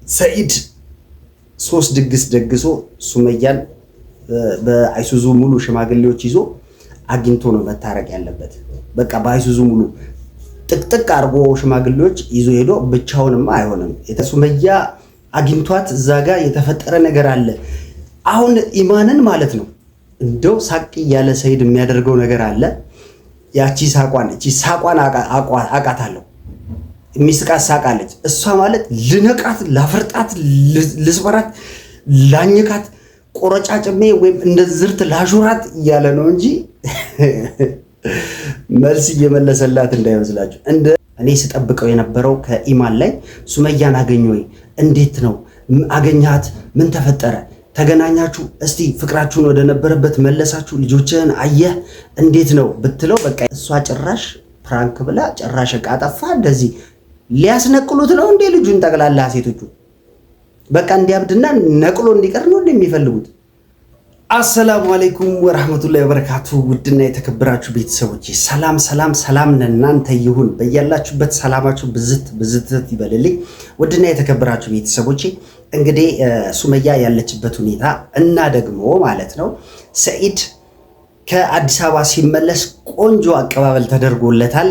ሰኢድ 3 ድግስ ደግሶ ሱመያን በአይሱዙ ሙሉ ሽማግሌዎች ይዞ አግኝቶ ነው መታረቅ ያለበት። በቃ በአይሱዙ ሙሉ ጥቅጥቅ አርጎ ሽማግሌዎች ይዞ ሄዶ ብቻውንማ አይሆንም። ሱመያ አግኝቷት እዛ ጋር የተፈጠረ ነገር አለ። አሁን ኢማንን ማለት ነው እንደው ሳቅ ያለ ሰኢድ የሚያደርገው ነገር አለ። ያቺ ሳቋን አቃታለሁ። የሚስቃት ሳቃለች። እሷ ማለት ልነቃት፣ ላፈርጣት፣ ልስበራት፣ ላኝካት፣ ቆረጫጭሜ ወይም እንደ ዝርት ላሹራት እያለ ነው እንጂ መልስ እየመለሰላት እንዳይመስላችሁ። እኔ ስጠብቀው የነበረው ከኢማን ላይ ሱመያን አገኘ ወይ? እንዴት ነው አገኛት? ምን ተፈጠረ? ተገናኛችሁ? እስቲ ፍቅራችሁን ወደ ነበረበት መለሳችሁ? ልጆችህን አየህ? እንዴት ነው ብትለው በቃ እሷ ጭራሽ ፕራንክ ብላ ጭራሽ ዕቃ ጠፋ። እንደዚህ ሊያስነቅሉት ነው እንዴ ልጁን? ጠቅላላ ሴቶቹ በቃ እንዲያብድና ነቅሎ እንዲቀር ነው እንደሚፈልጉት። አሰላሙ አለይኩም ወራህመቱላሂ ወበረካቱ። ውድና የተከበራችሁ ቤተሰቦች ሰላም ለእናንተ ይሁን። በያላችሁበት ሰላማችሁ ብዝት ይበልልኝ። ውድና የተከበራችሁ ቤተሰቦች እንግዲህ ሱመያ ያለችበት ሁኔታ እና ደግሞ ማለት ነው ሰኢድ ከአዲስ አበባ ሲመለስ ቆንጆ አቀባበል ተደርጎለታል።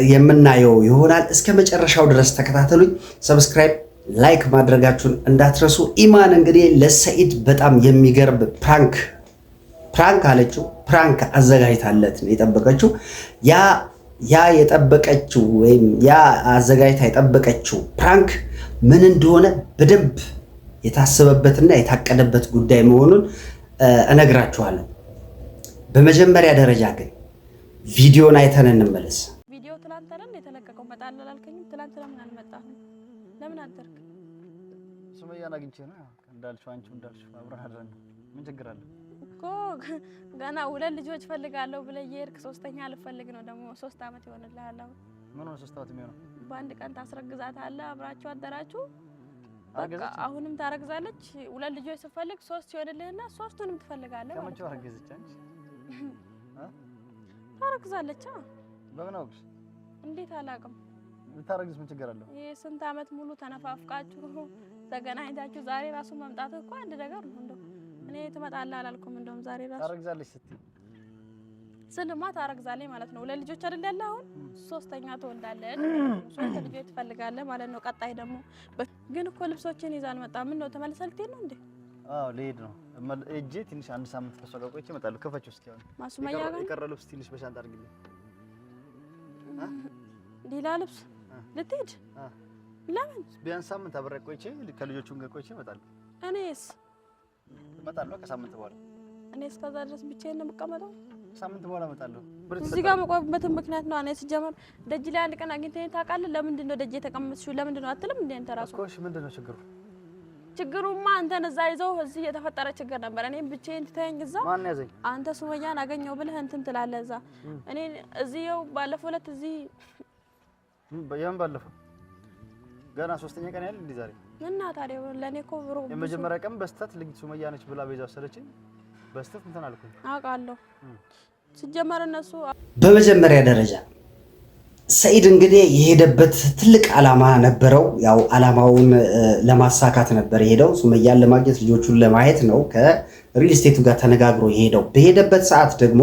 የምናየው ይሆናል። እስከ መጨረሻው ድረስ ተከታተሉኝ። ሰብስክራይብ ላይክ ማድረጋችሁን እንዳትረሱ። ኢማን እንግዲህ ለሰኢድ በጣም የሚገርም ፕራንክ አለችው። ፕራንክ አዘጋጅታለት ነው የጠበቀችው። ያ የጠበቀችው ወይም ያ አዘጋጅታ የጠበቀችው ፕራንክ ምን እንደሆነ በደንብ የታሰበበትና የታቀደበት ጉዳይ መሆኑን እነግራችኋለሁ። በመጀመሪያ ደረጃ ግን ቪዲዮን አይተን እንመለስ። ቪዲዮ ትላንት አይደል የተለቀቀው? መጣል አላልከኝም? ትላንት ለምን አልመጣህም? ለምን አደርክ? ሱመያን አግኝቼ ነው እንዳልሽው፣ አንቺው እንዳልሽው አብረን አድረን ምን ችግር አለ እኮ። ገና 2 ልጆች ፈልጋለሁ ብለህ የሄድክ 3ኛ ልፈልግ ነው ደግሞ 3 አመት ይሆንልሃል። አሁን ምን ነው 3 አመት የሚሆነው? በአንድ ቀን ታስረግዛታለህ። አብራችሁ አደራችሁ። በቃ አሁንም ታረግዛለች። 2 ልጆች ስፈልግ 3 ይሆንልህና 3ቱንም ትፈልጋለህ ማለት ነው። ከመቼው አረገዘች አንቺ? ታረግዛለች። በምን አውቅሽ? እንዴት አላውቅም። ልታረግዝ ምን ችግር አለው? ይሄ ስንት አመት ሙሉ ተነፋፍቃችሁ ተገናኝታችሁ ዛሬ ራሱ መምጣት እኮ አንድ ነገር ነው። እንደው እኔ ትመጣለህ አላልኩም። እንደውም ዛሬ ራሱ ታረግዛለች ስትይ ስልማ ታረግዛለች ማለት ነው። 2 ልጆች አይደል ያለ? አሁን 3ኛ ትወልዳለች። 3 ልጆች ትፈልጋለህ ማለት ነው። ቀጣይ ደግሞ ግን እኮ ልብሶችን ይዛ አልመጣም። ምን ነው ተመልሰህ ልትሄድ ነው እንዴ? አዎ ልሄድ ነው። እጄ ትንሽ 1 ሳምንት ከሷ ጋር ቆይቼ እመጣለሁ። ከፈችው እስኪ አሁን ማሱመያ ጋር የቀረ ልብስ ትንሽ በሻንጣ አድርግልኝ። ሌላ ልብስ ልትሄድ? ለምን? ቢያንስ ሳምንት አብሬ ቆይቼ ከልጆቹም ጋር ቆይቼ እመጣለሁ። እኔስ እመጣለሁ ከሳምንት በኋላ። እኔ እስከዛ ድረስ ብቻዬን ነው የምቀመጠው? ሳምንት በኋላ እመጣለሁ። እዚህ ጋር መቆምበት ምክንያት ነው። እኔ ሲጀመር ደጅ ላይ አንድ ቀን አግኝተኸኝ ታውቃለህ? ለምንድን ነው ደጅ የተቀመጥሽው? ለምንድን ነው አትልም እንዴ አንተ ራስህ? እኮ እሺ ምንድን ነው ችግሩ? ችግሩማ አንተን እዛ ይዘው እዚህ የተፈጠረ ችግር ነበር። እኔም ብቻዬን ትተኸኝ እዛ ማን ያዘኝ? አንተ ሱመያን አገኘው ብለህ እንትን ትላለህ እዛ። እኔ እዚህ ይኸው ባለፈው ዕለት እዚህ ያን ባለፈው ገና 3ኛ ቀን ያለ እንዴ ዛሬ? እና ታዲያ ለኔ እኮ ብሮ የመጀመሪያ ቀን በስተት ልጅ ሱመያ ነች ብላ ቤዛ ወሰደችኝ። በስተት እንትን አልኩኝ። አውቃለሁ። ሲጀመር እነሱ በመጀመሪያ ደረጃ ሰኢድ እንግዲህ የሄደበት ትልቅ ዓላማ ነበረው። ያው ዓላማውን ለማሳካት ነበር የሄደው። ሱመያን ለማግኘት ልጆቹን ለማየት ነው። ከሪል ስቴቱ ጋር ተነጋግሮ የሄደው። በሄደበት ሰዓት ደግሞ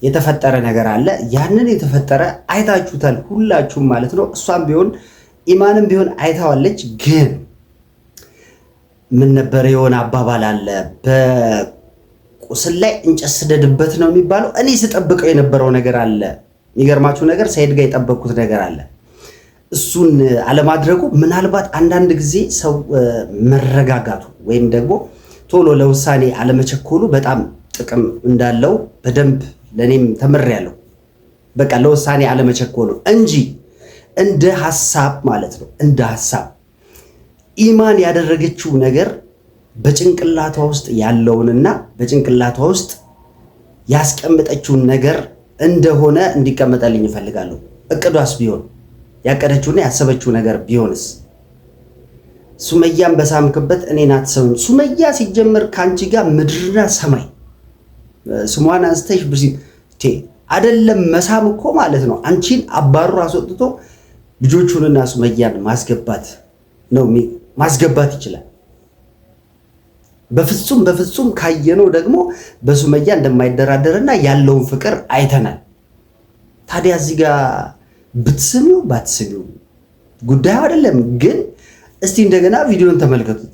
የተፈጠረ ነገር አለ። ያንን የተፈጠረ አይታችሁታል ሁላችሁም ማለት ነው። እሷም ቢሆን ኢማንም ቢሆን አይታዋለች። ግን ምን ነበር የሆነ አባባል አለ፣ በቁስል ላይ እንጨት ስደድበት ነው የሚባለው። እኔ ስጠብቀው የነበረው ነገር አለ። የሚገርማችሁ ነገር ሰኢድ ጋር የጠበቅኩት ነገር አለ። እሱን አለማድረጉ ምናልባት አንዳንድ ጊዜ ሰው መረጋጋቱ ወይም ደግሞ ቶሎ ለውሳኔ አለመቸኮሉ በጣም ጥቅም እንዳለው በደንብ ለኔም ተምሬያለሁ። በቃ ለውሳኔ አለመቸኮሉ እንጂ እንደ ሐሳብ ማለት ነው። እንደ ሐሳብ ኢማን ያደረገችው ነገር በጭንቅላቷ ውስጥ ያለውንና በጭንቅላቷ ውስጥ ያስቀመጠችውን ነገር እንደሆነ እንዲቀመጠልኝ እፈልጋለሁ። እቅዷስ ቢሆን ያቀደችውና ያሰበችው ነገር ቢሆንስ? ሱመያን በሳምክበት እኔን አትሰውም። ሱመያ ሲጀመር ካንቺ ጋር ምድርና ሰማይ ስሟን አንስተሽ አይደለም መሳም እኮ ማለት ነው። አንቺን አባሩ አስወጥቶ ልጆቹንና ሱመያን ማስገባት ነው ማስገባት ይችላል። በፍጹም ካየነው ደግሞ በሱመያ እንደማይደራደርና ያለውን ፍቅር አይተናል። ታዲያ እዚህ ጋር ብትስሚው ባትስሚው ጉዳዩ አይደለም። ግን እስቲ እንደገና ቪዲዮን ተመልከቱት።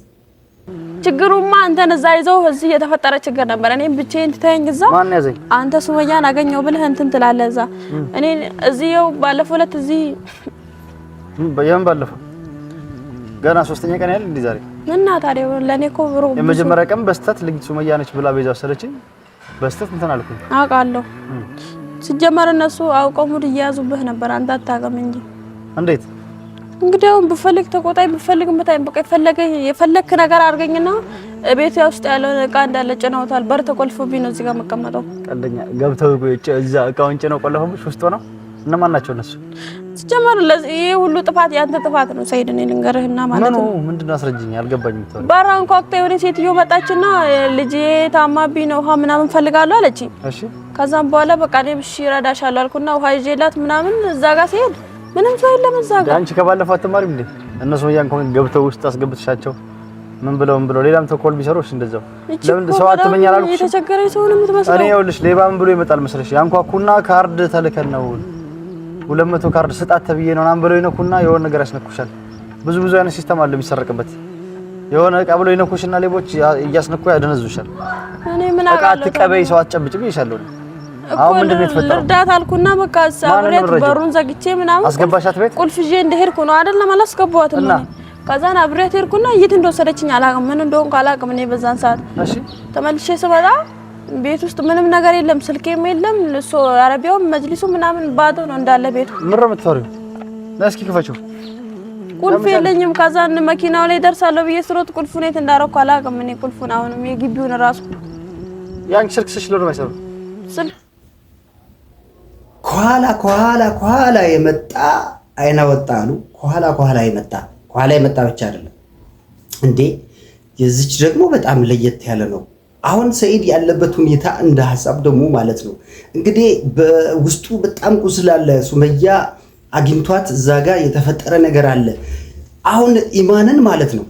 ችግሩማ አንተን እዛ ይዘው እዚህ የተፈጠረ ችግር ነበር። እኔም ብቻዬን ትተኸኝ እዛ ማን ያዘኝ? አንተ ሱመያን አገኘው ብለህ እንትን ትላለህ እዛ። እኔ እዚህው ባለፈው ዕለት እዚህ በየም ባለፈው ገና 3ኛ ቀን ያለ እንዴ ዛሬ እና ታዲያ ለኔ እኮ ብሮ የመጀመሪያ ቀን በስተት ልጅ ሱመያ ነች ብላ ቤዛ ወሰደችኝ። በስተት እንትን አልኩኝ። አውቃለሁ። ሲጀመር እነሱ አውቀው ሙድ እየያዙብህ ነበር። አንተ አታውቅም እንጂ። እንዴት እንግዲህ አሁን ብፈልግ ተቆጣኝ፣ ብፈልግ ምታኝ፣ በቃ የፈለክ ነገር አድርገኝና ቤት ውስጥ ያለው እቃ እንዳለ ጭነውታል። በር ተቆልፎብኝ ነው እዚህ ጋር መቀመጠው። ቀልደኛ ገብተው እዛ እቃውን ጭነው ቆለፉብሽ ውስጥ ነው። እነማን ናቸው እነሱ? ሲጀመር ይሄ ሁሉ ጥፋት ያንተ ጥፋት ነው ሰይድ። እኔ ልንገርህና ማለት ነው። ምንድነው? አስረጅኝ። አልገባኝም። ተወው። ባራን ኮክቴ የሆነ ሴትዮ መጣችና ልጄ ታማብኝ ነው ውሃ ምናምን ፈልጋለሁ አለችኝ። እሺ። ከዛም በኋላ በቃ እኔ እሺ እረዳሻለሁ አልኩና ውሃ ይዤላት ምናምን እዛ ጋር ሲሄድ ምንም ሰው የለም እዛ ጋር። አንቺ ከባለፈው አትማሪም እንዴ? እነሱ ያን ኮን ገብተው ውስጥ አስገብተሻቸው ምን ብለው ሌላም ተኮል ቢሰሩሽ እንደዛው ለምን ሰው አትመኝ አላልኩሽ? የተቸገረ ሰው ነው የምትመስለው። እኔ ይኸውልሽ ሌባ ምን ብሎ ይመጣል መስለሽ? ያንኳኩና ካርድ ተልከን ነው 200 ካርድ ስጣት ተብዬ ነው ምናምን ብለው ይነኩና የሆነ ነገር ያስነኩሻል። ብዙ አይነት ሲስተም አለ የሚሰረቅበት። የሆነ እቃ ብለው ይነኩሽና ሌቦች እያስነኩ ያደነዙሻል። እኔ ምን አውቃለሁ? አትቀበይ፣ ሰው አትጨብጭብ ይሻለው። አሁን ምንድነው የተፈጠረው? እርዳታ አልኩና በቃ አብሬት በሩን ዘግቼ ምናምን አስገባሻት ቤት ቁልፍ ይዤ እንደሄድኩ ነው አይደለም አላስገባኋትም። ከዛን አብሬት ሄድኩና የት እንደወሰደችኝ አላውቅም። ምን እንደሆንኩ አላውቅም። እኔ በዛን ሰዓት እሺ ተመልሼ ስመጣ ቤት ውስጥ ምንም ነገር የለም፣ ስልኬም የለም፣ አረቢያውም መጅሊሱ ምናምን ባዶ ነው እንዳለ ቤቱ። ምን ነው የምትፈሪው? እስኪ ክፈችው። ቁልፍ የለኝም። ከዛን መኪናው ላይ ደርሳለሁ ብዬ ስሮጥ ቁልፉን የት እንዳደረኩ አላውቅም። እኔ ቁልፉን አሁንም የግቢውን ራሱ ያንቺ ስልክ ስልሽ ነው የማይሰራው። ከኋላ የመጣ አይና ወጣሉ። ከኋላ የመጣ ብቻ አይደለም እንዴ፣ የዚች ደግሞ በጣም ለየት ያለ ነው። አሁን ሰኢድ ያለበት ሁኔታ እንደ ሐሳብ ደግሞ ማለት ነው እንግዲህ በውስጡ በጣም ቁስል አለ። ሱመያ አግኝቷት እዛ ጋር የተፈጠረ ነገር አለ። አሁን ኢማንን ማለት ነው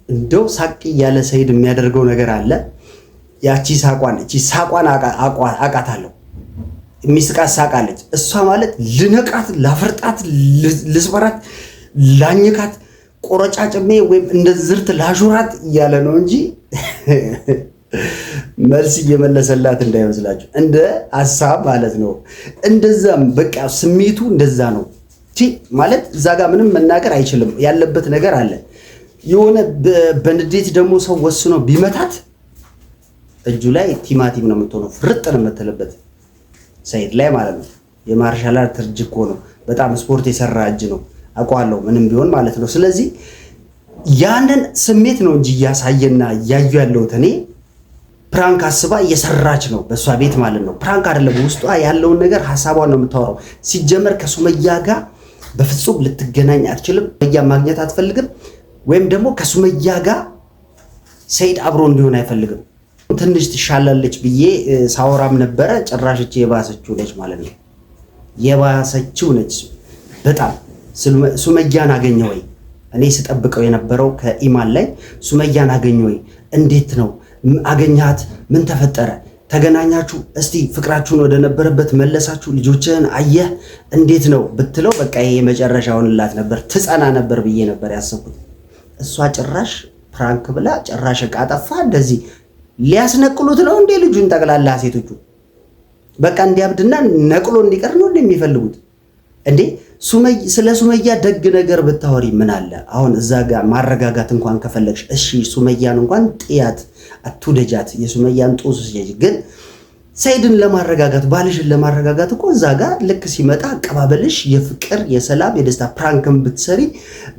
እንደው ሳቅ ያለ ሰኢድ የሚያደርገው ነገር አለ። ያቺ ሳቋን አቃታለሁ። የሚስቃት ሳቃለች። እሷ ማለት ልነቃት፣ ላፈርጣት፣ ልስበራት፣ ላኝካት፣ ቆረጫጭሜ ወይም እንደ ዝርት ላሹራት እያለ ነው እንጂ መልስ እየመለሰላት እንዳይመስላችሁ፣ እንደ ሐሳብ ማለት ነው። እንደዛም በቃ ስሜቱ እንደዛ ነው ማለት እዛ ጋር ምንም መናገር አይችልም። ያለበት ነገር አለ። የሆነ በንዴት ደግሞ ሰው ወስኖ ቢመታት እጁ ላይ ቲማቲም ነው የምትሆነው፣ ፍርጥ ነው የምትልበት ሰኢድ ላይ ማለት ነው። የማርሻል አርት እጅ እኮ ነው። በጣም ስፖርት የሰራ እጅ ነው፣ አውቀዋለሁ ምንም ቢሆን ማለት ነው። ስለዚህ ያንን ስሜት ነው እንጂ እያሳየና እያዩ ያለሁት እኔ ፕራንክ አስባ እየሰራች ነው በእሷ ቤት ማለት ነው። ፕራንክ አይደለም፣ ውስጧ ያለውን ነገር ሐሳቧን ነው የምታወራው። ሲጀመር ከሱመያ ጋር በፍጹም ልትገናኝ አትችልም። ሱመያ ማግኘት አትፈልግም፣ ወይም ደግሞ ከሱመያ ጋር ሰኢድ አብሮ እንዲሆን አይፈልግም። ትንሽ ትሻላለች ብዬ ሳወራም ነበረ። ጭራሽች የባሰችው ነች ማለት ነው። የባሰችው ነች በጣም። ሱመያን አገኘ ወይ? እኔ ስጠብቀው የነበረው ከኢማን ላይ ሱመያን አገኘ ወይ? እንዴት ነው አገኛት? ምን ተፈጠረ? ተገናኛችሁ? እስቲ ፍቅራችሁን ወደ ነበረበት መለሳችሁ? ልጆችህን አየህ? እንዴት ነው ብትለው በቃ ይሄ የመጨረሻውን ላት ነበር፣ ትጸና ነበር ብዬ ነበር ያሰብኩት። እሷ ጭራሽ ፕራንክ ብላ ጭራሽ ዕቃ ጠፋ እንደዚህ ሊያስነቅሉት ነው እንዴ ልጁን? ጠቅላላ ሴቶቹ በቃ እንዲያብድና ነቅሎ እንዲቀር ነው እንደሚፈልጉት እንዴ? ስለ ሱመያ ደግ ነገር ብታወሪ ምን አለ? አሁን እዛ ጋር ማረጋጋት እንኳን ከፈለግሽ እሺ፣ ሱመያን እንኳን ጥያት፣ አትውደጃት፣ የሱመያን ጦስ ሲያጅ ግን ሰኢድን ለማረጋጋት ባልሽን ለማረጋጋት እኮ እዛ ጋር ልክ ሲመጣ አቀባበልሽ የፍቅር የሰላም የደስታ ፕራንክን ብትሰሪ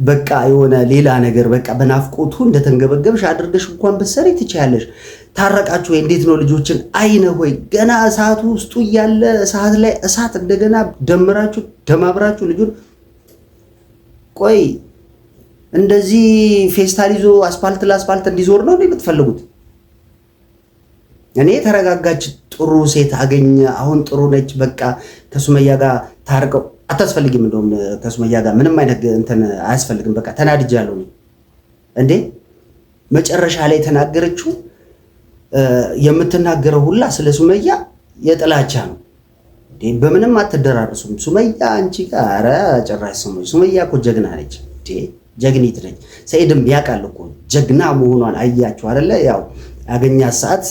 በቃ የሆነ ሌላ ነገር በቃ በናፍቆቱ እንደተንገበገብሽ አድርገሽ እንኳን ብትሰሪ ትችያለሽ። ታረቃችሁ ወይ? እንዴት ነው ልጆችን አይነ ሆይ ገና እሳቱ ውስጡ እያለ እሳት ላይ እሳት እንደገና ደምራችሁ ደማብራችሁ ልጁን ቆይ እንደዚህ ፌስታል ይዞ አስፋልት ለአስፋልት እንዲዞር ነው የምትፈልጉት? እኔ ተረጋጋች ጥሩ ሴት አገኘ። አሁን ጥሩ ነች። በቃ ከሱመያ ጋር ታርቀው አታስፈልግም። እንደውም ከሱመያ ጋር ምንም አይነት እንትን አያስፈልግም። በቃ ተናድጃለሁ። እንዴ መጨረሻ ላይ ተናገረችው። የምትናገረው ሁላ ስለ ሱመያ የጥላቻ ነው። እንዴ በምንም አትደራረሱም። ሱመያ አንቺ ጋር ጭራሽ ሱመያ እኮ ጀግና ነች። እንዴ ጀግኒት ነች። ሰኢድም ያውቃል እኮ ጀግና መሆኗን አያችሁ አይደለ? ያው ያገኛት ሰዓት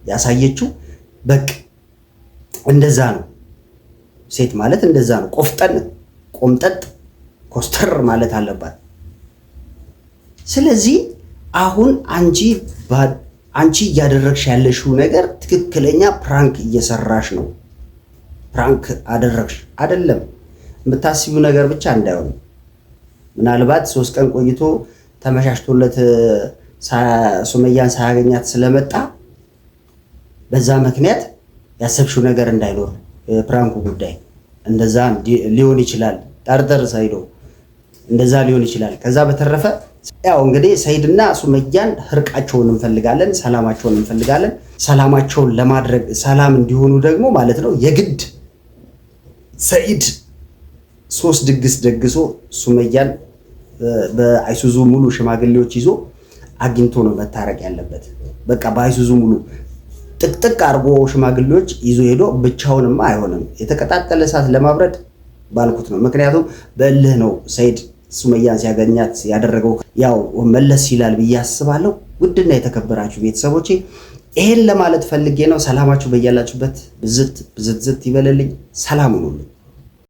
ያሳየችው በቃ እንደዛ ነው። ሴት ማለት እንደዛ ነው። ቆፍጠን ቆምጠጥ ኮስተር ማለት አለባት። ስለዚህ አሁን አንቺ እያደረግሽ ያለሽው ነገር ትክክለኛ ፕራንክ እየሰራሽ ነው። ፕራንክ አደረግሽ አይደለም። የምታስቢው ነገር ብቻ እንዳይሆን ምናልባት 3 ቀን ቆይቶ ተመሻሽቶለት ሱመያን ሳያገኛት ስለመጣ በዛ ምክንያት ያሰብሽው ነገር እንዳይኖር ፕራንኩ ጉዳይ እንደዛ ሊሆን ይችላል። ጠርጠር ሳይዶ እንደዛ ሊሆን ይችላል። ከዛ በተረፈ ያው እንግዲህ ሰኢድና ሱመያን እርቃቸውን እንፈልጋለን፣ ሰላማቸውን እንፈልጋለን። ሰላማቸውን ለማድረግ ሰላም እንዲሆኑ ደግሞ ማለት ነው የግድ ሰኢድ 3 ድግስ ደግሶ ሱመያን በአይሱዙ ሙሉ ሽማግሌዎች ይዞ አግኝቶ ነው መታረቅ ያለበት። በቃ በአይሱዙ ሙሉ ጥቅጥቅ አርጎ ሽማግሌዎች ይዞ ሄዶ ብቻውንማ አይሆንም። የተቀጣጠለ እሳት ለማብረድ ባልኩት ነው። ምክንያቱም በእልህ ነው ሰኢድ ሱመያን ሲያገኛት ያደረገው። ያው መለስ ይላል ብዬ አስባለሁ። ውድና የተከበራችሁ ቤተሰቦቼ ይሄን ለማለት ፈልጌ ነው። ሰላማችሁ በያላችሁበት ብዝት ይበልልኝ። ሰላም ሁኑልኝ።